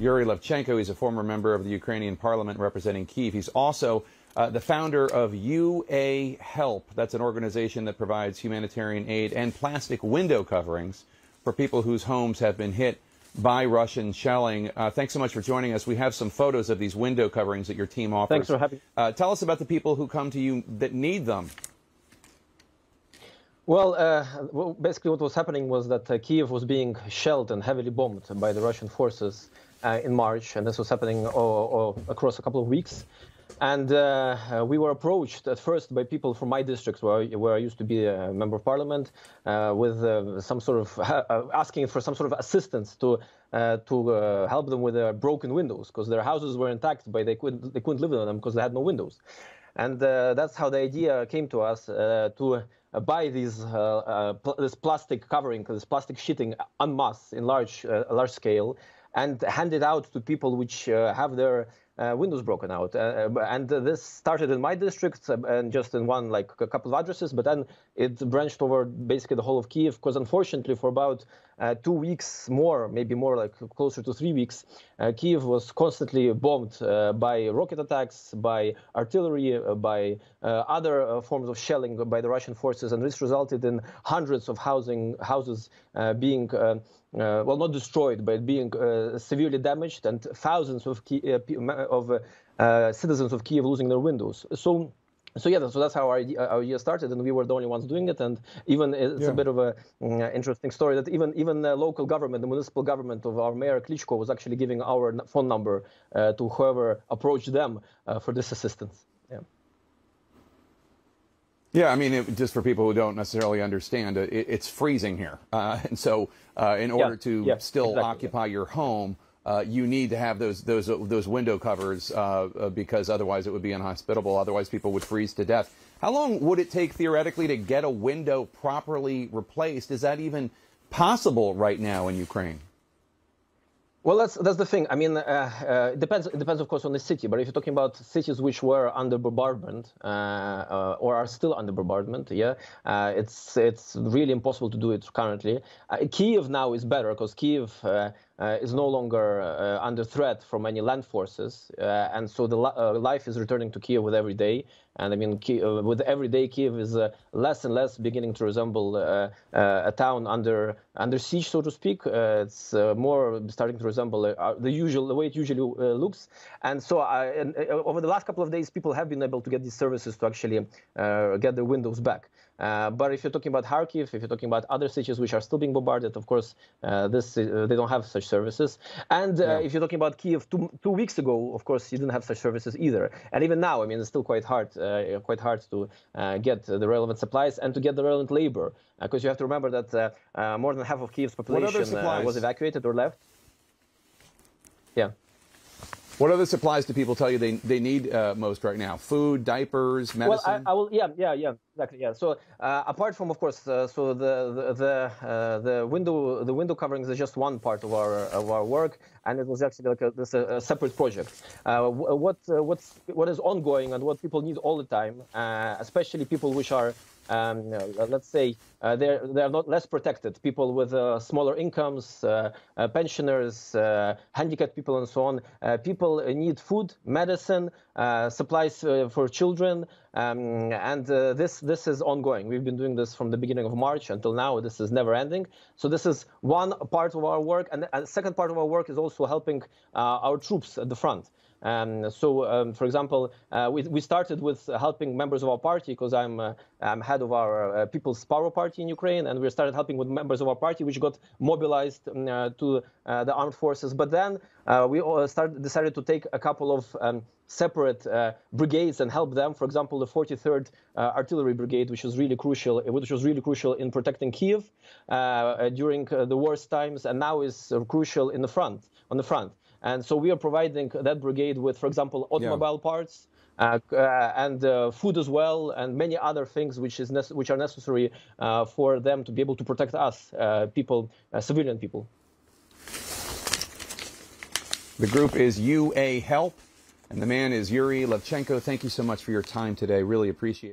Yury Levchenko. He's a former member of the Ukrainian parliament representing Kyiv. He's also the founder of UA.HELP. That's an organization that provides humanitarian aid and plastic window coverings for people whose homes have been hit by Russian shelling. Thanks so much for joining us. We have some photos of these window coverings that your team offers. Thanks for having me. Tell us about the people who come to you that need them. Well, basically what was happening was that Kyiv was being shelled and heavily bombed by the Russian forces in March, and this was happening across a couple of weeks. And we were approached at first by people from my district, where I used to be a member of parliament, with some sort of asking for some sort of assistance to help them with their broken windows, because their houses were intact, but they couldn't live in them because they had no windows. And that's how the idea came to us, to buy these this plastic covering, this plastic sheeting en masse in large scale, and hand it out to people which have their windows broken out. And this started in my district and just in a couple of addresses, but then it branched over basically the whole of Kyiv, because unfortunately for about 2 weeks more, maybe more, like closer to 3 weeks, Kyiv was constantly bombed by rocket attacks, by artillery, by other forms of shelling by the Russian forces, and this resulted in hundreds of houses being well, not destroyed, but being severely damaged, and thousands of citizens of Kyiv losing their windows. So that's how our idea started, and we were the only ones doing it. And even it's a bit of a interesting story that even the local government, the municipal government of our mayor Klitschko, was actually giving our phone number to whoever approached them for this assistance. Yeah, I mean, just for people who don't necessarily understand, it's freezing here. And so in order to still occupy your home, you need to have those window covers because otherwise it would be inhospitable. Otherwise, people would freeze to death. How long would it take theoretically to get a window properly replaced? Is that even possible right now in Ukraine? Well, that's the thing. I mean, it depends, of course, on the city. But if you're talking about cities which were under bombardment or are still under bombardment, it's really impossible to do it currently. Kyiv now is better because Kyiv is no longer under threat from any land forces, and so the life is returning to Kyiv with every day. And I mean, with every day, Kyiv is less and less beginning to resemble a town under siege, so to speak. It's more starting to resemble the way it usually looks. And so over the last couple of days, people have been able to get these services to actually get their windows back. But if you're talking about Kharkiv, if you're talking about other cities which are still being bombarded, of course, they don't have such services. And if you're talking about Kyiv two weeks ago, of course, you didn't have such services either. And even now, I mean, it's still quite hard to get the relevant supplies and to get the relevant labor, because you have to remember that more than half of Kyiv's population was evacuated or left. Yeah. What other supplies do people tell you they need most right now? Food, diapers, medicine? Well, exactly. Yeah. So apart from, of course, so the window coverings is just one part of our work, and it was actually like a separate project. What is ongoing and what people need all the time, especially people which are let's say they're not less protected, people with smaller incomes, pensioners, handicapped people, and so on. People need food, medicine, supplies for children, and this is ongoing. We've been doing this from the beginning of March until now. This is never ending. So this is one part of our work, and the second part of our work is also helping our troops at the front. For example, we started with helping members of our party, because I'm head of our People's Power Party in Ukraine, and we started helping with members of our party which got mobilized to the armed forces. But then we decided to take a couple of separate brigades and help them. For example, the 43rd Artillery Brigade, which was really crucial in protecting Kyiv during the worst times, and now is crucial on the front. And so we are providing that brigade with, for example, automobile parts and food as well, and many other things which are necessary for them to be able to protect us, civilian people. The group is UA.HELP, and the man is Yury Levchenko. Thank you so much for your time today. Really appreciate it.